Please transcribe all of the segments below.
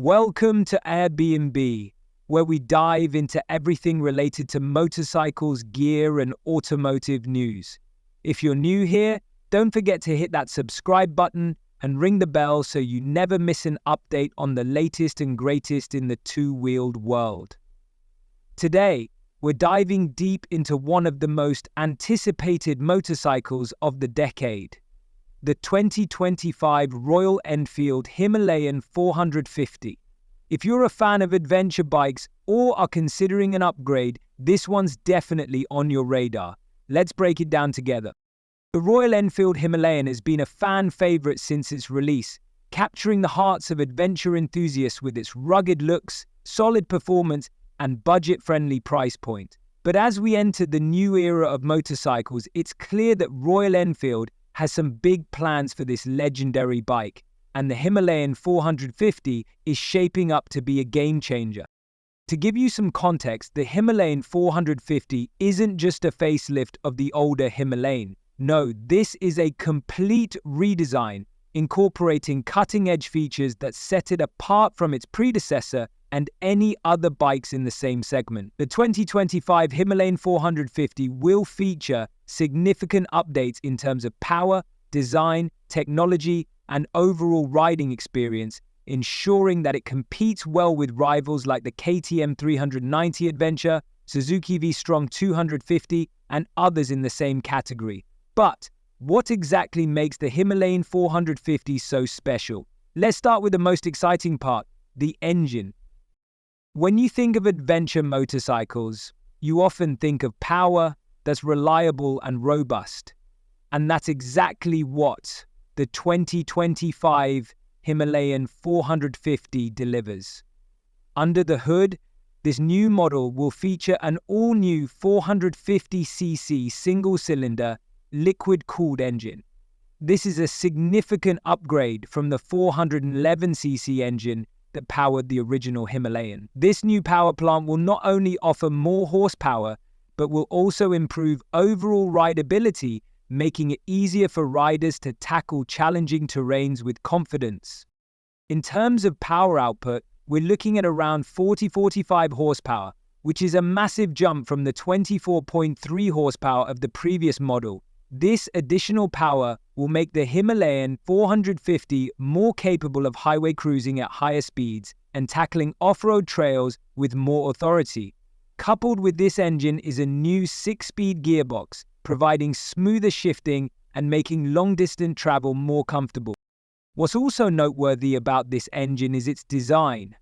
Welcome to Airbnb, where we dive into everything related to motorcycles, gear, and automotive news. If you're new here, don't forget to hit that subscribe button and ring the bell so you never miss an update on the latest and greatest in the two-wheeled world. Today, we're diving deep into one of the most anticipated motorcycles of the decade, the 2025 Royal Enfield Himalayan 450. If you're a fan of adventure bikes or are considering an upgrade, this one's definitely on your radar. Let's break it down together. The Royal Enfield Himalayan has been a fan favorite since its release, capturing the hearts of adventure enthusiasts with its rugged looks, solid performance, and budget-friendly price point. But as we enter the new era of motorcycles, it's clear that Royal Enfield has some big plans for this legendary bike, and the Himalayan 450 is shaping up to be a game changer. To give you some context, the Himalayan 450 isn't just a facelift of the older Himalayan. No, this is a complete redesign, incorporating cutting-edge features that set it apart from its predecessor and any other bikes in the same segment. The 2025 Himalayan 450 will feature significant updates in terms of power, design, technology, and overall riding experience, ensuring that it competes well with rivals like the KTM 390 Adventure, Suzuki V-Strom 250, and others in the same category. But what exactly makes the Himalayan 450 so special? Let's start with the most exciting part, the engine. When you think of adventure motorcycles, you often think of power that's reliable and robust. And that's exactly what the 2025 Himalayan 450 delivers. Under the hood, this new model will feature an all-new 450cc single-cylinder liquid-cooled engine. This is a significant upgrade from the 411cc engine that powered the original Himalayan. This new power plant will not only offer more horsepower, but will also improve overall rideability, making it easier for riders to tackle challenging terrains with confidence. In terms of power output, we're looking at around 40-45 horsepower, which is a massive jump from the 24.3 horsepower of the previous model. This additional power will make the Himalayan 450 more capable of highway cruising at higher speeds and tackling off-road trails with more authority. Coupled with this engine is a new 6-speed gearbox, providing smoother shifting and making long-distance travel more comfortable. What's also noteworthy about this engine is its design.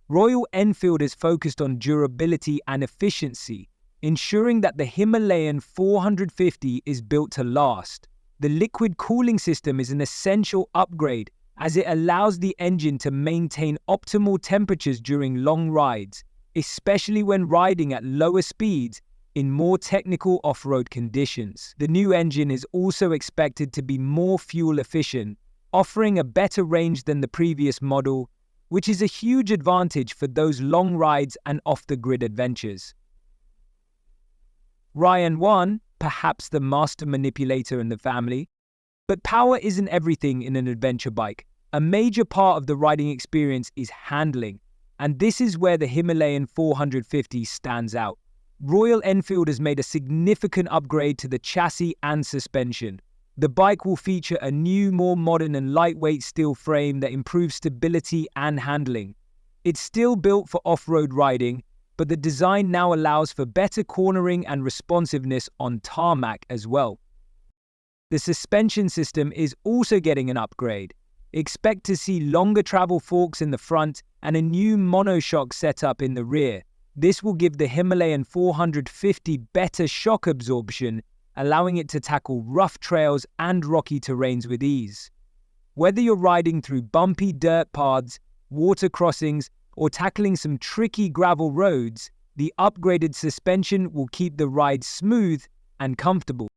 Royal Enfield is focused on durability and efficiency, ensuring that the Himalayan 450 is built to last. The liquid cooling system is an essential upgrade as it allows the engine to maintain optimal temperatures during long rides, especially when riding at lower speeds in more technical off-road conditions. The new engine is also expected to be more fuel efficient, offering a better range than the previous model, which is a huge advantage for those long rides and off-the-grid adventures. Ryan 1, perhaps the master manipulator in the family. But power isn't everything in an adventure bike. A major part of the riding experience is handling, and this is where the Himalayan 450 stands out. Royal Enfield has made a significant upgrade to the chassis and suspension. The bike will feature a new, more modern and lightweight steel frame that improves stability and handling. It's still built for off-road riding, but the design now allows for better cornering and responsiveness on tarmac as well. The suspension system is also getting an upgrade. Expect to see longer travel forks in the front and a new monoshock setup in the rear. This will give the Himalayan 450 better shock absorption, allowing it to tackle rough trails and rocky terrains with ease. Whether you're riding through bumpy dirt paths, water crossings, or tackling some tricky gravel roads, the upgraded suspension will keep the ride smooth and comfortable.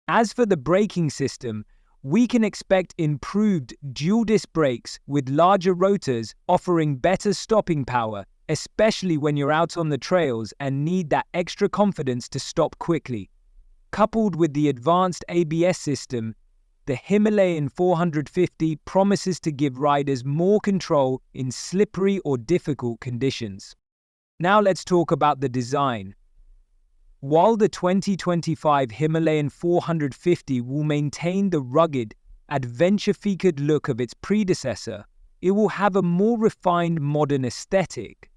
As for the braking system, we can expect improved dual-disc brakes with larger rotors offering better stopping power, especially when you're out on the trails and need that extra confidence to stop quickly. Coupled with the advanced ABS system, the Himalayan 450 promises to give riders more control in slippery or difficult conditions. Now let's talk about the design. While the 2025 Himalayan 450 will maintain the rugged, adventure-featured look of its predecessor, it will have a more refined modern aesthetic.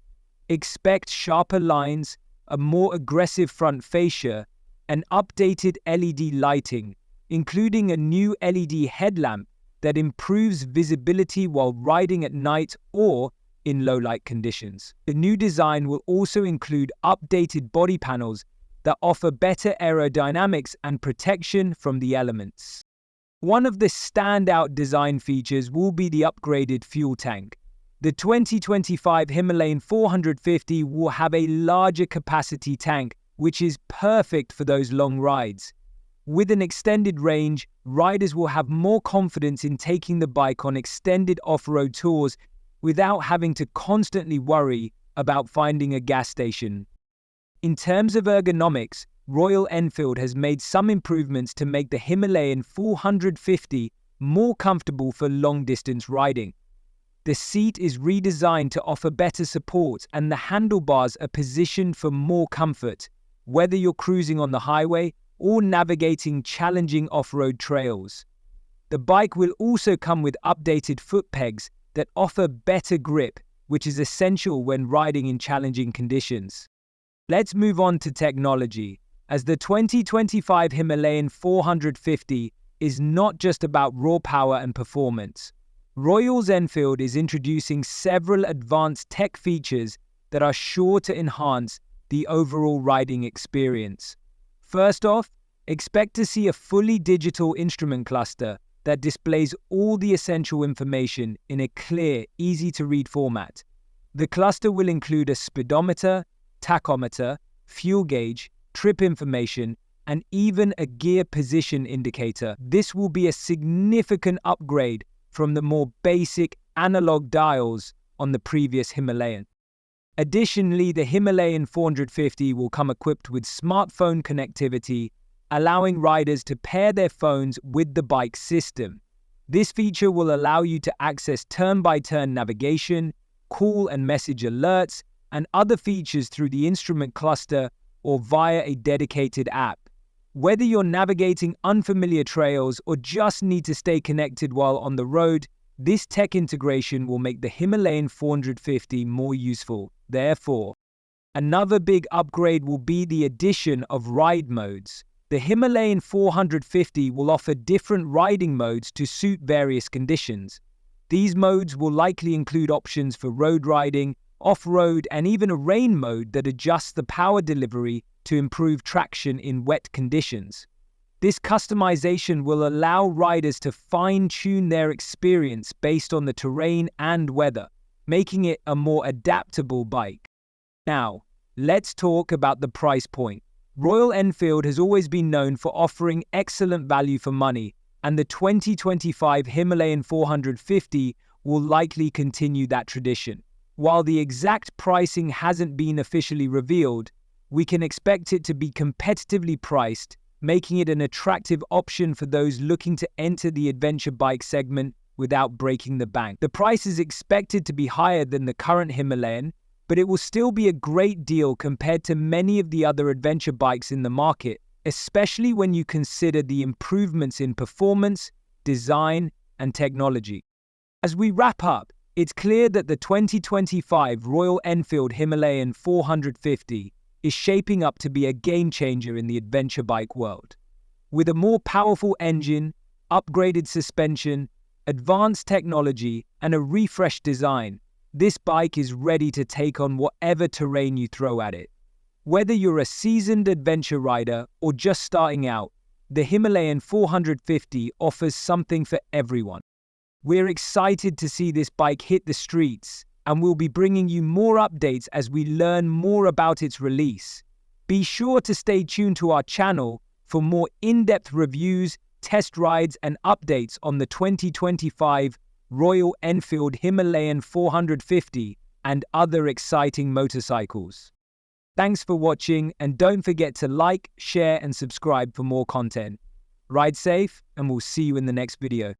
Expect sharper lines, a more aggressive front fascia, and updated LED lighting, including a new LED headlamp that improves visibility while riding at night or in low-light conditions. The new design will also include updated body panels that offer better aerodynamics and protection from the elements. One of the standout design features will be the upgraded fuel tank. The 2025 Himalayan 450 will have a larger capacity tank, which is perfect for those long rides. With an extended range, riders will have more confidence in taking the bike on extended off-road tours without having to constantly worry about finding a gas station. In terms of ergonomics, Royal Enfield has made some improvements to make the Himalayan 450 more comfortable for long-distance riding. The seat is redesigned to offer better support and the handlebars are positioned for more comfort, whether you're cruising on the highway or navigating challenging off-road trails. The bike will also come with updated foot pegs that offer better grip, which is essential when riding in challenging conditions. Let's move on to technology, as the 2025 Himalayan 450 is not just about raw power and performance. Royal Enfield is introducing several advanced tech features that are sure to enhance the overall riding experience. First off, expect to see a fully digital instrument cluster that displays all the essential information in a clear, easy-to-read format. The cluster will include a speedometer, tachometer, fuel gauge, trip information, and even a gear position indicator. This will be a significant upgrade from the more basic analog dials on the previous Himalayan. Additionally, the Himalayan 450 will come equipped with smartphone connectivity, allowing riders to pair their phones with the bike system. This feature will allow you to access turn-by-turn navigation, call and message alerts, and other features through the instrument cluster or via a dedicated app. Whether you're navigating unfamiliar trails or just need to stay connected while on the road, this tech integration will make the Himalayan 450 more useful. Therefore, another big upgrade will be the addition of ride modes. The Himalayan 450 will offer different riding modes to suit various conditions. These modes will likely include options for road riding, off-road, and even a rain mode that adjusts the power delivery to improve traction in wet conditions. This customization will allow riders to fine-tune their experience based on the terrain and weather, making it a more adaptable bike. Now, let's talk about the price point. Royal Enfield has always been known for offering excellent value for money, and the 2025 Himalayan 450 will likely continue that tradition. While the exact pricing hasn't been officially revealed, we can expect it to be competitively priced, making it an attractive option for those looking to enter the adventure bike segment without breaking the bank. The price is expected to be higher than the current Himalayan, but it will still be a great deal compared to many of the other adventure bikes in the market, especially when you consider the improvements in performance, design, and technology. As we wrap up, it's clear that the 2025 Royal Enfield Himalayan 450 is shaping up to be a game-changer in the adventure bike world. With a more powerful engine, upgraded suspension, advanced technology, and a refreshed design, this bike is ready to take on whatever terrain you throw at it. Whether you're a seasoned adventure rider or just starting out, the Himalayan 450 offers something for everyone. We're excited to see this bike hit the streets, and we'll be bringing you more updates as we learn more about its release. Be sure to stay tuned to our channel for more in-depth reviews, test rides, and updates on the 2025 Royal Enfield Himalayan 450 and other exciting motorcycles. Thanks for watching, and don't forget to like, share, and subscribe for more content. Ride safe, and we'll see you in the next video.